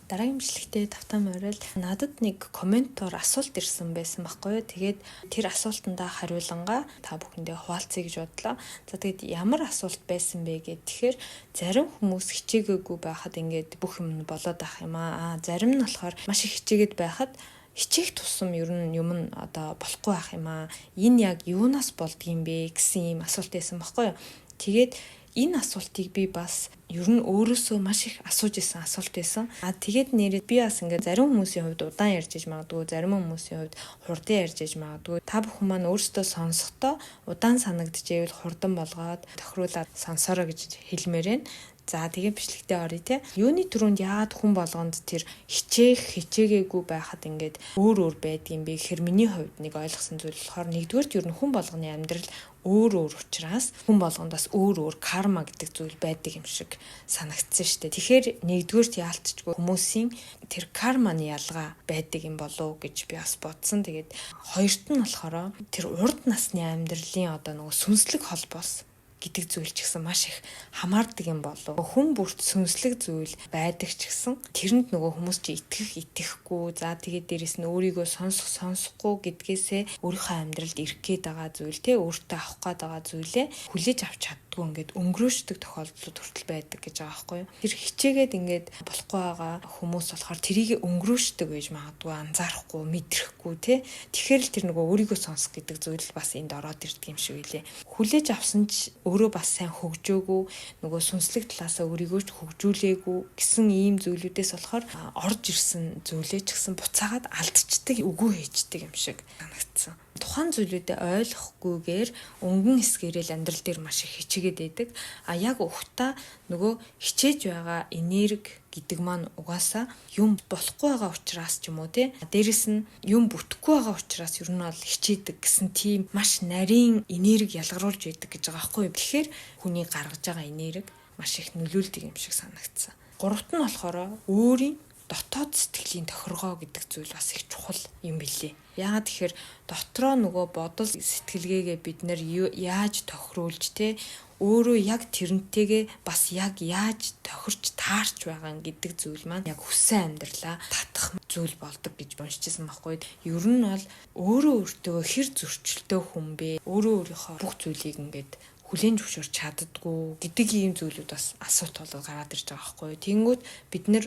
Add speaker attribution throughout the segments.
Speaker 1: Дараагийн бичлэгтээ тавтаа морил надад нэг комментоор асуулт ирсэн байсан байхгүй юу. Тэгээд тэр асуултандаа хариулангаа та бүхэндээ хуваалцъя гэж бодлоо. За тэгээд ямар асуулт байсан бэ гэхээр зарим хүмүүс хичээгээгүй байхад ингээд бүх юм болоод ах юм аа. Зарим нь болохоор маш их хичээгээд байхад хичээх тусам ер нь юм нь одоо болохгүй байх юм аа. Энэ яг юунаас болдгийм бэ гэсэн ийм асуулт байсан байхгүй юу. Тэгээд энэ асуултыг би бас ер нь өөрөөсөө маш их асууж исэн асуулт байсан. Тэгээд нэрээ би бас ингээд зарим хүмүүсийн хувьд удаан ярьж иж магадгүй, зарим хүмүүсийн хувьд хурдан ярьж иж магадгүй. Та бүхэн маань өөрсдөө сонсохдоо удаан санагдчихэвэл хурдан болгоод тохируулаад сонсороо гэж хэлмээр байна. За тэгээ бичлэгтээ оръё те. Юуны түрүүнд яад хүн болгонд тэр хичээгээгүй байхад ингээд өөр байдгийм бэ гэхээр миний хувьд нэг ойлгосон зүйл болохоор нэгдүгээр нь ер нь хүн болгоны амьдрал өөр учраас хүн болгондоос өөр карма гэдэг зүйл байдаг юм шиг санагдсан шүү дээ. Тэгэхээр нэгдүгээрт яалтчгүй хүмүүсийн тэр карманы ялгаа байдаг юм болов гэж би бас бодсон. Тэгээд хоёрт нь болохоор тэр урд насны амьдралын одоо нөгөө сүнслэг холбоос гэдэг зүйл ч гэсэн маш их хамаардаг юм болов. Хүн бүрт сүнслэг зүйл байдаг ч гэсэн тэрэнд нөгөө хүмүүс чи итгэхгүй. За тэгээд дээрэс нь өөрийгөө сонсохгүй гэдгээсээ өөрийнхөө амьдралд ирэх гээд байгаа зүйл те өөртөө авах гээд байгаа зүйлээ хүлээж авч чаддгүй ингээд өнгөрөөждөг тохиолдлууд хүртэл байдаг гэж байгаа байхгүй юу. Тэр хичээгээд ингээд болохгүй байгаа хүмүүс болохоор тэрийг өнгөрөөждөг байж магадгүй анзаарахгүй мэдрэхгүй те. Тэгэхээр л тэр нөгөө өөрийгөө сонсох гэдэг зүйл бас энд ороод ирдэг юм шиг үлээ. Хүлээж авсан ч өөрөө бас сайн хөгжөөгүй нөгөө сүнслэг талаасаа өөрийгөө ч хөгжүүлээгүй гэсэн ийм зүйлүүдээс болохоор орж ирсэн зүйлээ ч гэсэн буцаагаад алдчихдаг үгүй хийждэг юм шиг санагдсан. Тухайн зүйлүүдээ ойлгохгүйгээр өнгөн хэсгээрэл амьдрал дээр маш их хичээгээд байдаг. Яг ухтаа нөгөө хичээж байгаа энерги гэдэг маань угаасаа юм болохгүй байгаа учраас ч юм уу те. Дээрэс нь юм бүтэхгүй байгаа учраас ер нь бол хичээдэг гэсэн тийм маш нарийн энерги ялгаруулж байдаг гэж байгаа байхгүй юу. Тэгэхээр хүний гаргаж байгаа энерги маш их нөлөөлдөг юм шиг санагдсан. Гуравт нь болохоор өөрийн дотоод сэтгэлийн тохиргоо гэдэг зүйл бас их чухал юм билээ. Яагаад тэгэхээр дотроо нөгөө бодол сэтгэлгээгээ бид нэр яаж тохируулж те өөрөө яг тэрнтэйгээ бас яг яаж тохирч таарч байгаа гэдэг зүйл маань яг хүссэн амьдралаа татах зүйл болдог гэж уншижсэн байхгүй. Ер нь бол өөртөө хэр зөрчилтэй хүн бэ? Өөрийнхөө бүх зүйлийг ингээд хүлээн зөвшөөрч чаддгүй гэдэг ийм зүйлүүд бас асуулт болоод гараад ирж байгаа байхгүй. Тэнгүүд бид нэр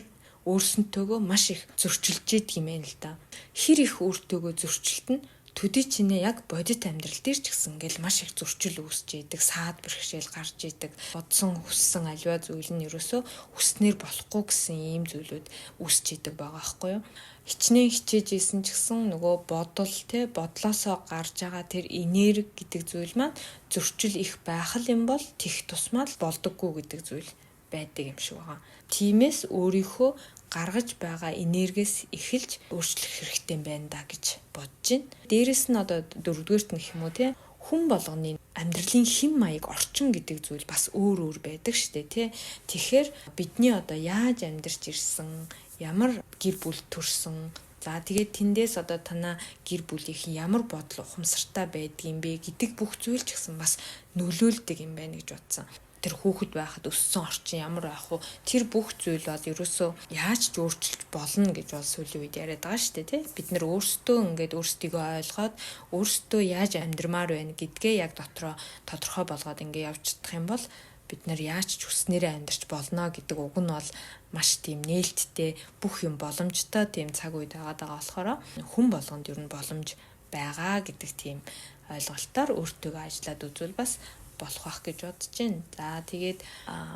Speaker 1: өөрсөнтөөгөө маш их зөрчилж идэг юм байна л да. Хэр их өөртөөгөө зөрчилтөн төдий чинээ яг бодит амьдрал дээр ч гэсэн ингээл маш их зөрчил үүсэж идэг, саад бэрхшээл гарч идэг, бодсон хүссэн аливаа зүйл нь ерөөсөө хүснээр болохгүй гэсэн ийм зүйлүүд үүсэж идэг байгаа байхгүй юу. Хичнээн хичээж исэн ч гэсэн нөгөө бодол те бодлоосоо гарч байгаа тэр энерги гэдэг зүйл маань зөрчил их байх юм бол тех тусмаа л болдоггүй гэдэг зүйл байдаг юм шиг байгаа. Тиймээс өөрийнхөө гаргаж байгаа энергиэс эхэлж өөрчлөх хэрэгтэй байна да гэж бодож байна. Дээрэс нь одоо дөрөвдүгээрт нь гэх юм уу те хүн болгоны амьдралын хэм маяг орчин гэдэг зүйл бас өөр байдаг шүү дээ те. Тэгэхээр бидний одоо яаж амьдарч ирсэн, ямар гэр бүл төрсөн, за тэгээд тэндээс одоо танаа гэр бүлийнхэн ямар бодол ухамсартай байдгийм бэ гэдэг бүх зүйл ч гэсэн бас нөлөөлдөг юм байна гэж бодсон. Тэр хүүхэд байхад өссөн орчин ямар байх вэ? Тэр бүх зүйл бол ерөөсөө яаж ч өөрчилж болно гэж бол сүүлийн үед яриад байгаа шүү дээ, тий? Бид нэр өөрсдөө ингээд өөрсдийгөө ойлгоод өөрсдөө яаж амьдрмаар байна гэдгээ яг дотроо тодорхой болгоод ингээд явж чадах юм бол бид нэр яаж ч хүснээрээ амьдарч болно гэдэг уг нь бол маш тийм нээлттэй бүх юм боломжтой тийм цаг үед байгаа болохоор хүн болгонд ер нь боломж байгаа гэдэг тийм ойлголтоор өөртөө ажиллаад үзвэл бас болох байх гэж бодож байна. За тэгээд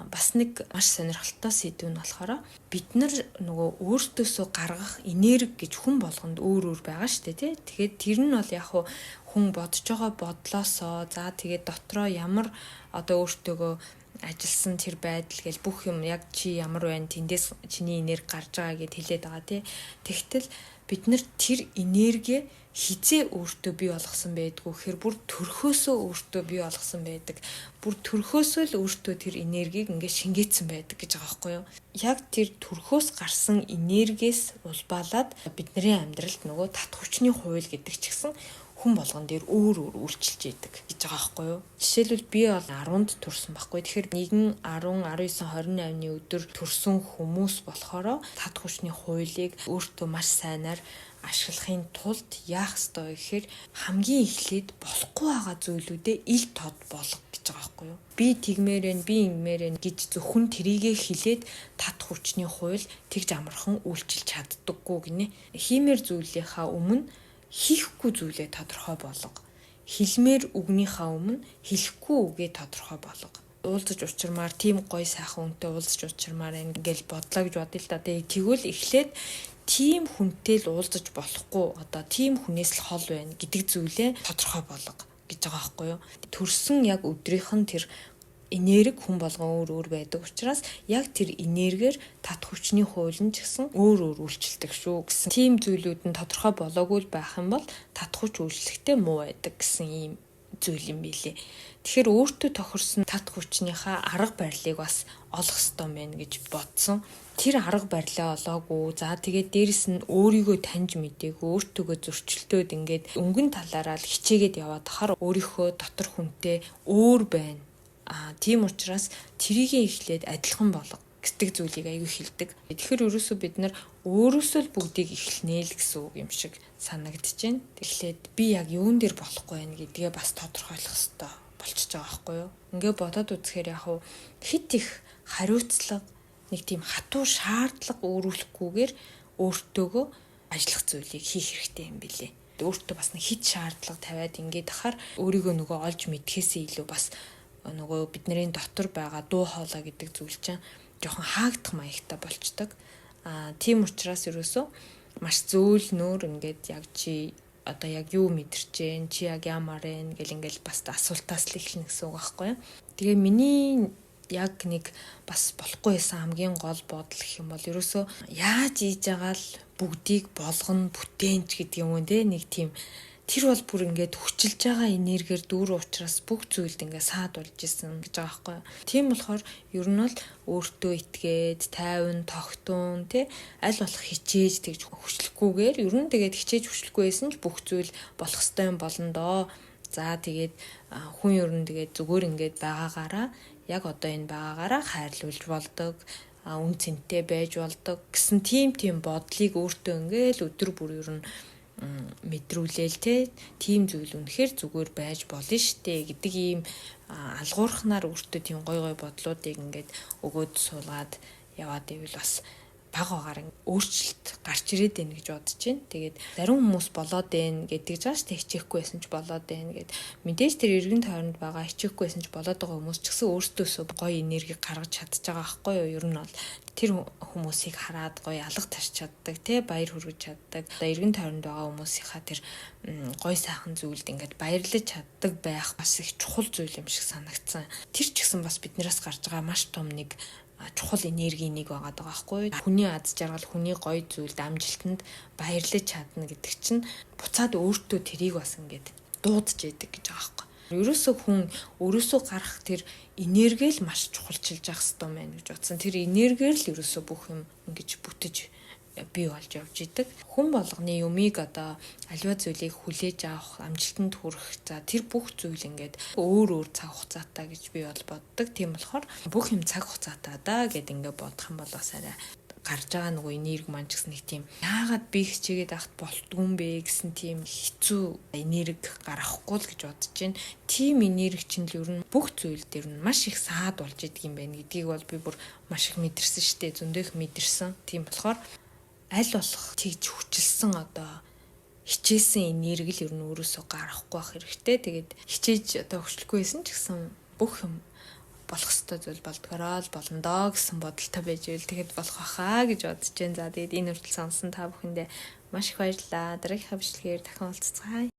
Speaker 1: бас нэг маш сонирхолтой сэдв нь болохоор бид нар нөгөө өөртөөсөө гаргах энерги гэж хүн болгонд өөр байгаа шүү дээ тий. Тэгээд тэр нь бол яг хүн бодож байгаа бодлоосоо за тэгээд дотроо ямар одоо өөртөөгөө ажилласан тэр байдал гэж бүх юм яг чи ямар байна тэндээс чиний энерги гарч байгаа гэд хэлээд байгаа тий. Тэгтэл бид нар тэр энерги хизээ өөртөө бий болгосон байдгүй гэхээр бүр төрхөөсөө өөртөө бий болгосон байдаг. Бүр төрхөөсөө л өөртөө тэр энергийг ингээд шингээсэн байдаг гэж байгаа байхгүй юу? Яг тэр төрхөөс гарсан энергиэс улбаалаад бидний амьдралд нөгөө татах хүчний хууль гэдэг ч гэсэн хүн болгон дээр өөр үйлчилж идэг гэж байгаа байхгүй юу. Жишээлбэл би бол 10-нд төрсөн байхгүй. Тэгэхээр нэгэн 10, 19, 28-ны өдөр төрсөн хүмүүс болохоор татах хүчний хуулийг өөртөө маш сайнаар ашиглахын тулд яах ёстой гэхээр хамгийн эхлээд болохгүй байгаа зүйлүүдэд ил тод болго гэж байгаа байхгүй юу. Би тэгмээрэн, би ингэмээрэн гэж зөвхөн трийгээ хилээд татах хүчний хууль тэгж амархан үйлчилж чаддаггүй гинэ. Хиймээр зүйлийнхаа өмнө хийхгүй зүйлээ тодорхой болго. Хэлмээр үгнийхаа өмнө хэлэхгүй үгээ тодорхой болго. Уулзаж учирмаар тийм гоё сайхан үнтэй уулзаж учирмаар ингээл бодлоо гэж бодъё л да. Тэгвэл эхлээд тийм хүнтэй л уулзаж болохгүй, одоо тийм хүнээс л хол байна гэдэг зүйлээ тодорхой болго гэж байгаа байхгүй юу. Төрсөн яг өдрийнх нь тэр энерги хүн болгон өөр байдаг учраас яг тэр энергиэр татах хүчний хууль нь ч гэсэн өөр үйлчилдэг шүү гэсэн. Тийм зүйлүүд нь тодорхой болоогүй байх юм бол татах хүч үйлчлэхдээ муу байдаг гэсэн ийм зүйл юм билээ. Тэгэхээр өөртөө тохирсон татах хүчнийхаа арга барилыг бас олох ёстой байна гэж бодсон. Тэр арга барилаа олоогүй. За тэгээд дээрэс нь өөрийгөө таньж мэдээгүй, өөртөөгөө зөрчилдөөд ингээд өнгөн талаараа л хичээгээд яваад тахаар өөрийнхөө дотор хүнтэй өөр байна. Тийм учраас тэрийгээ эхлээд адилхан болго гэдэг зүйлийг аягүй хэлдэг. Тэгэхээр ерөөсөө бид нар өөрөөсөө л бүгдийг эхлэнэ л гэсэн үг юм шиг санагдаж байна. Тэгэхээр би яг юун дээр болохгүй байх гэдгээ бас тодорхойлох хэрэгтэй болчихж байгаа байхгүй юу. Ингээ бодоод үзэхээр яг хит их хариуцлага, нэг тийм хатуу шаардлага өөрүүлэхгүйгээр өөртөөгөө ажиллах зүйлийг хийх хэрэгтэй юм билээ. Өөртөө бас нэг хит шаардлага тавиад ингээд ахаар өөрийгөө нөгөө олж мэдхээсээ илүү бас нөгөө бидний дотор байгаа дуу хоолой гэдэг зүйл чинь жоохон хаагдах маягтай болчдөг. Тийм учраас ерөөсөө маш зөөл нөр ингээд яг чи одоо яг юу мэдэрч जैन, чи яг ямар вэ гэл ингээл бас асуултаас л эхлэнэ гэсэн үг байхгүй юу. Тэгээ миний яг нэг бас болохгүй байсан хамгийн гол бодол гэх юм бол ерөөсөө яаж ийж байгаа л бүгдийг болгоно бүтээнч гэдэг юм уу те, нэг тийм тэр бол бүр ингээд хүчилж байгаа энергиэр дүүр учраас бүх зүйлд ингээд саад болж исэн гэж байгаа байхгүй юу. Тийм болохоор ер нь бол өөртөө итгээд тайван тогтун тий аль болох хичээж тэгж хүчлэхгүйгээр ер нь тэгээд хичээж хүчлэхгүй байсан ч бүх зүйл болох ёстой юм болно доо. За тэгээд хүн ер нь тэгээд зүгээр ингээд байгаагаараа яг одоо энэ байгаагаараа хайрлуулж болдог, үн цэнтэй байж болдог гэсэн тийм бодлыг өөртөө ингээд өдөр бүр ер нь мэдрүүлээл тийм зүйл үнэхээр зүгээр байж болно штэ гэдэг ийм алгуурхнаар өөртөө тийм гой бодлуудыг ингээд өгөөд суулгаад яваад ивэл бас багаагаар өөрчлөлт гарч ирээд байна гэж бодож байна. Тэгээд зарим хүмүүс болоод байна гэдэг жааш тэ хичээхгүй байсан ч болоод байна гэд мэдээж тэр эргэн тойронд байгаа хичээхгүй байсан ч болоод байгаа хүмүүс ч гэсэн өөртөөсөө гоё энерги гаргаж чадчих байгаа байхгүй юу. Ер нь бол тэр хүмүүсийг хараад гоё алга тарч чаддаг тий баяр хүргэж чаддаг. Одоо эргэн тойронд байгаа хүмүүсийнхаа тэр гоё сайхан зүйлд ингээд баярлаж чаддаг байх бас их чухал зүйл юм шиг санагдсан. Тэр ч гэсэн бас биднээс гарч байгаа маш том нэг чухал энерги нэг байгаа байхгүй. Хүний аз жаргал, хүний гоё зүйлд амжилтанд баярлаж чадна гэдэг чинь буцаад өөртөө тэрийг бас ингээд дуудаж яадаг гэж байгаа байхгүй. Ерөөсөө хүн өөрөөсөө гарах тэр энерги л маш чухалчилж явах хэрэгтэй байна гэж бодсон. Тэр энергиэр л ерөөсөө бүх юм ингэж бүтэж бий болж явж идэг. Хүн болгоны юмыг одоо аливаа зүйлийг хүлээж авах, амжилтанд хүрэх, за тэр бүх зүйл ингээд өөр цаг хугацаатай гэж би бол боддог. Тийм болохоор бүх юм цаг хугацаатай да гэд ингээд бодох юм бол бас арай гарч байгаа нөгөө энерги маань ч гэсэн нэг тийм яагаад би хичээгээд авахт болтгүй юм бэ гэсэн тийм хэцүү энерги гаргахгүй л гэж бодож байна. Тийм энерги чинь л ер нь бүх зүйл дээр нь маш их саад болж идэг юм байна гэдгийг бол би бүр маш их мэдэрсэн шүү дээ. Зөндөх мэдэрсэн. Тийм болохоор аль болох тэгж хүчилсэн одоо хичээсэн энерги л ер нь өөрөөсөө гарахгүй байх хэрэгтэй. Тэгээд хичээж одоо хүчлэхгүй байсан ч гэсэн бүх юм болох ёстой зүйл болдгороо л болно доо гэсэн бодолтой байж ивэл тэгэхэд болох байхаа гэж бодож байна. За тэгээд энэ хүртэл сонсон та бүхэндээ маш их баярлалаа. Дараагийнхаа бичлэгээр дахин уулзцгаая.